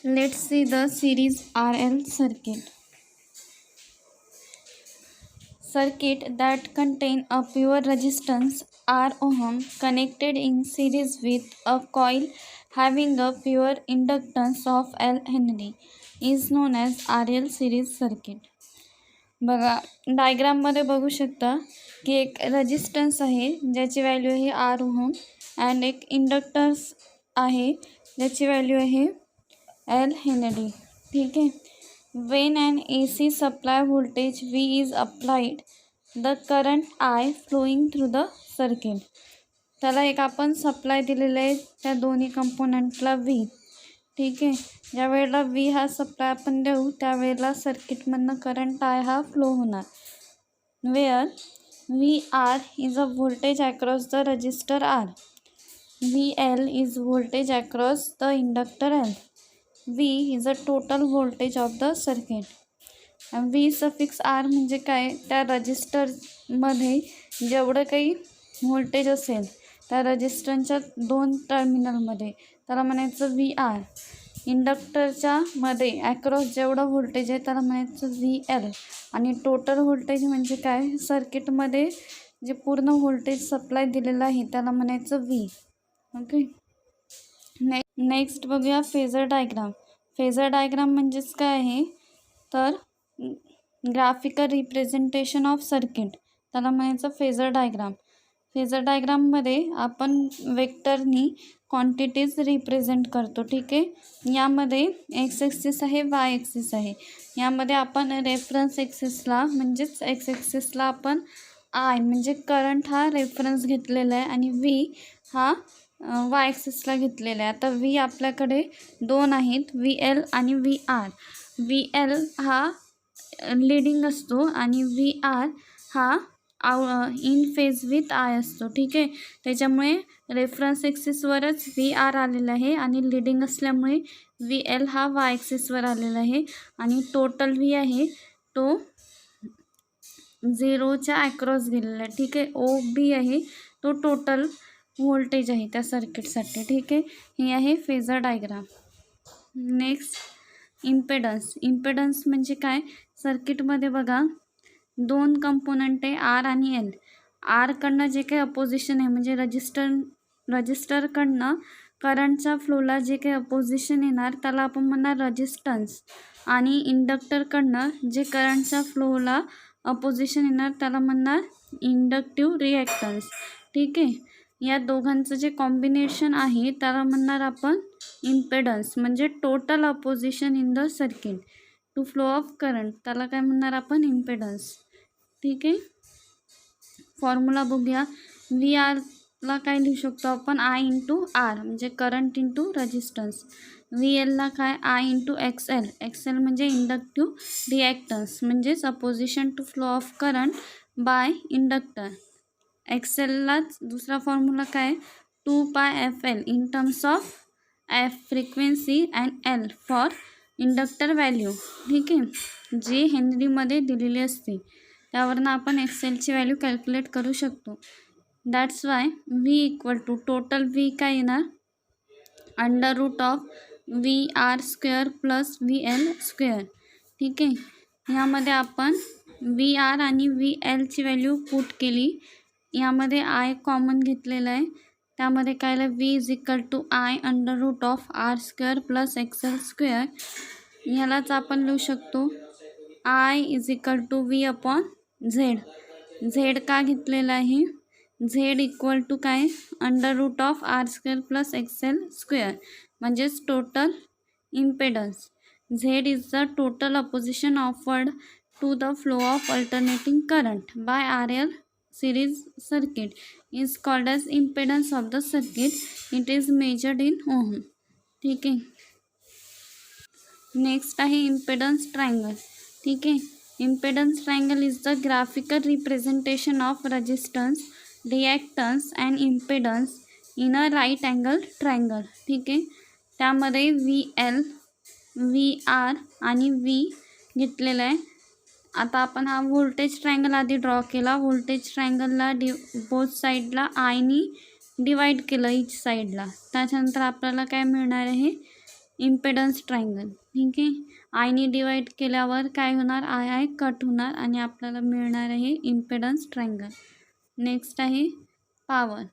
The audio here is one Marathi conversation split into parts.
Let's see the series RL circuit. Circuit that contain a pure resistance R ohm connected in series with a coil having a pure inductance of L Henry is known as RL series circuit. बघा डायग्राममध्ये बघू शकता की एक रेजिस्टन्स आहे ज्याची व्हॅल्यू आहे आर ओहम अँड एक इंडक्टर्स आहे ज्याची व्हॅल्यू आहे एल हेनरी. ठीक आहे. Wien and AC supply voltage V is applied the current I flowing through the circuit. त्याला एक आपण सप्लाय दिलेलं आहे त्या दोन्ही कंपोनंटला V. ठीक आहे. ज्या वेळेला V हा सप्लाय आपण देऊ त्यावेळेला सर्किटमधनं करंट I हा फ्लो होणार. Where VR is a voltage across the resistor R. VL is voltage across the inductor L. V is a total voltage of the circuit. V suffix R म्हणजे काय, त्या रजिस्टरमध्ये जेवढं काही व्होल्टेज असेल त्या रजिस्टरच्या दोन टर्मिनलमध्ये त्याला म्हणायचं VR. इंडक्टरच्या मध्ये ॲक्रॉस जेवढं व्होल्टेज आहे त्याला म्हणायचं VL. आणि टोटल व्होल्टेज म्हणजे काय, सर्किटमध्ये जे पूर्ण व्होल्टेज सप्लाय दिलेलं आहे त्याला म्हणायचं V. ओके. नेक्स्ट बघूया फेजर डायग्राम. फेजर डायग्राम म्हणजेच काय आहे तर ग्राफिकल रिप्रेझेंटेशन ऑफ सर्किट, त्याला म्हणायचं फेजर डायग्राम. फेजर डायग्राममध्ये आपण वेक्टरनी क्वांटिटीज रिप्रेझेंट करतो. ठीक आहे. यामध्ये एक्स ॲक्सिस आहे, वाय ॲक्सिस आहे. यामध्ये आपण रेफरन्स ॲक्सिसला म्हणजेच एक्स ॲक्सिसला आपण आय म्हणजे करंट हा रेफरन्स घेतलेला आहे आणि व्ही हा वाय ॲक्सिसला घेतलेला आहे. आता व्ही आपल्याकडे दोन आहेत, VL आणि VR. VL हा लीडिंग असतो आणि VR हा इन फेज विथ आय असतो. ठीक आहे. त्याच्यामुळे रेफरन्स ॲक्सिसवरच VR आलेला आहे आणि लीडिंग असल्यामुळे VL हा वाय ॲक्सिसवर आलेला आहे आणि टोटल V आहे तो 0च्या ॲक्रॉस गेलेला आहे. ठीक आहे. OB आहे तो टोटल व्होल्टेज आहे त्या सर्किटसाठी. ठीक आहे. ही आहे phasor diagram. Next impedance. Impedance म्हणजे काय, सर्किटमध्ये बघा दोन कंपोनंट आहे आर आणि एल. आरकडनं जे काही अपोजिशन आहे म्हणजे रजिस्टरकडनं करंटच्या फ्लोला जे काही अपोजिशन येणार त्याला आपण म्हणणार रजिस्टन्स. आणि इंडक्टरकडनं जे करंटच्या फ्लोला अपोजिशन येणार त्याला म्हणणार इंडक्टिव्ह रिॲक्टन्स. ठीक आहे. या दोघांचं जे कॉम्बिनेशन आहे त्याला म्हणणार आपण इम्पेडन्स म्हणजे total opposition in the circuit to flow of current, त्याला काय म्हणणार आपण इम्पेडन्स. ठीक आहे. फॉर्म्युला बघूया. VRला काय लिहू शकतो आपण I इंटू R म्हणजे करंट इंटू रजिस्टन्स. VLला काय I इंटू XL. XL म्हणजे इंडक्टिव्ह रिॲक्टन्स म्हणजेच opposition to flow of current by inductor. XLलाच दुसरा फॉर्म्युला काय 2πfL in terms of F frequency and L for inductor value. ठीक आहे. जी हेनरीमध्ये दिलेली असते त्यावरनं आपण XLची व्हॅल्यू कॅल्क्युलेट करू शकतो. That's why V equal to total V काय येणार under root of VR square plus VL square. ठीक आहे. ह्यामध्ये आपण VR आणि VLची व्हॅल्यू पुट केली. यामध्ये I कॉमन घेतलेला आहे त्यामध्ये काय आलं V is equal to I under root of R square plus XL square. ह्यालाच आपण लिहू शकतो I is equal to V upon Z. Z का घेतलेला आहे, Z इक्वल टू काय under root of R square plus XL square म्हणजेच total impedance. Z is the total opposition offered to the flow of alternating current by RL series circuit is called as impedance of the circuit. It is measured in ohm. ठीक आहे. नेक्स्ट आहे इम्पेडन्स ट्रायंगल. ठीक आहे. Impedance triangle is the graphical representation of resistance, reactance and impedance in a right angle triangle. ठीक आहे. त्यामध्ये VL, VR आणि V घेतलेला आहे. आता आपण हा व्होल्टेज ट्रायंगल आधी ड्रॉ केला. व्होल्टेज ट्रायंगलला बोथ साईडला आयनी डिवाईड केलं इच साईडला. त्याच्यानंतर आपल्याला काय मिळणार आहे इम्पेडन्स ट्रायंगल. ठीक आहे, आयनी डिवाईड केल्यावर काय होणार, आय कट होणार आणि आपल्याला मिळणार आहे इम्पेडन्स ट्रायंगल. नेक्स्ट आहे पॉवर.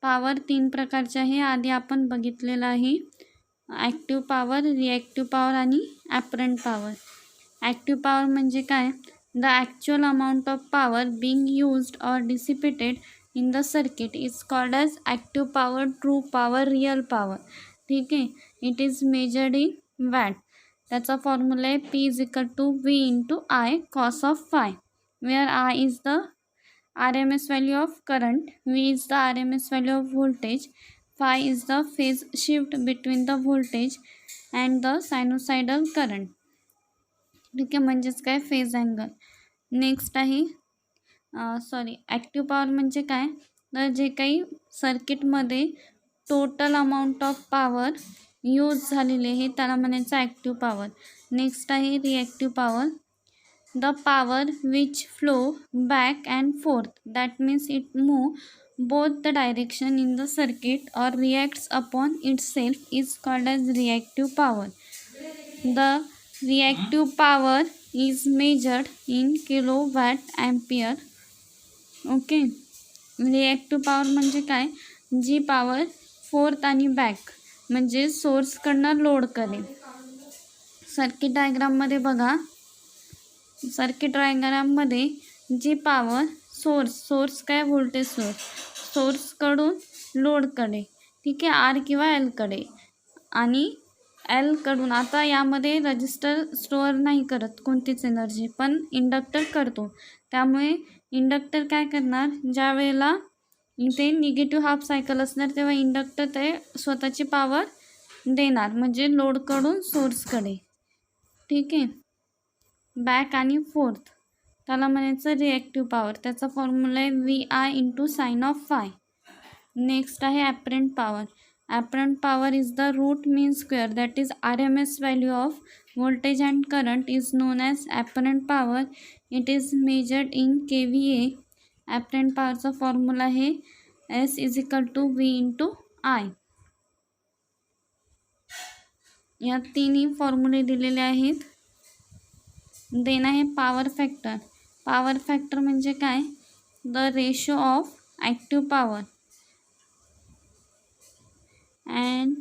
पॉवर 3 प्रकारचे आहे, आधी आपण बघितलेलं आहे. ॲक्टिव्ह पॉवर, रिॲक्टिव्ह पॉवर आणि ॲपरंट पॉवर. ॲक्टिव्ह पॉवर म्हणजे काय, the actual amount of power being used or dissipated in the circuit is called as active power, true power, real power. ठीक आहे, it is measured in watt. त्याचा फॉर्म्युला आहे P is equal to V into I cos of phi, wear I is the RMS value of current, V is the RMS value of voltage, phi is the phase shift between the voltage and the sinusoidal current. ठीक आहे, म्हणजेच काय, फेज अँगल. नेक्स्ट आहे ॲक्टिव्ह पॉवर म्हणजे काय, तर जे काही सर्किटमध्ये total amount of power use झालेली आहे त्याला म्हणायचं ॲक्टिव्ह पॉवर. नेक्स्ट आहे reactive power. The power which flow back and forth, that means it move both the direction in the circuit or reacts upon itself, is called as reactive power. The reactive power is measured in kilowatt ampere. Okay, reactive power म्हणजे काय, जी पॉवर फोर्थ आणि बॅक म्हणजे सोर्सकडनं लोड करेल. सर्किट डायग्राममध्ये बघा, सर्किट डायग्राममध्ये जी पॉवर सोर्स काय, व्होल्टेज सोर्सकडून लोडकडे, ठीक आहे, आर किंवा एलकडे, आणि एलकडून, आता यामध्ये रजिस्टर स्टोअर नाही करत कोणतीच एनर्जी, पण इंडक्टर करतो. त्यामुळे इंडक्टर काय करणार, ज्या वेळेला इथे निगेटिव्ह हाफ सायकल असणार तेव्हा इंडक्टर ते स्वतःची पॉवर देणार, म्हणजे लोडकडून सोर्सकडे. ठीक आहे, बॅक आणि फोर्थ, त्याला म्हणायचं रिॲक्टिव्ह पॉवर. त्याचा फॉर्म्युला आहे VI into sine of phi. Next आहे apparent power. Apparent power is the root mean square, that is RMS value of voltage and current, is known as apparent power. It is measured in kVA. Apparent पॉवरचा फॉर्म्युला आहे S is equal to V into I. या तिन्ही फॉर्म्युले दिलेले आहेत. देन आहे पॉवर फॅक्टर. पॉवर फॅक्टर म्हणजे काय, the ratio of active power and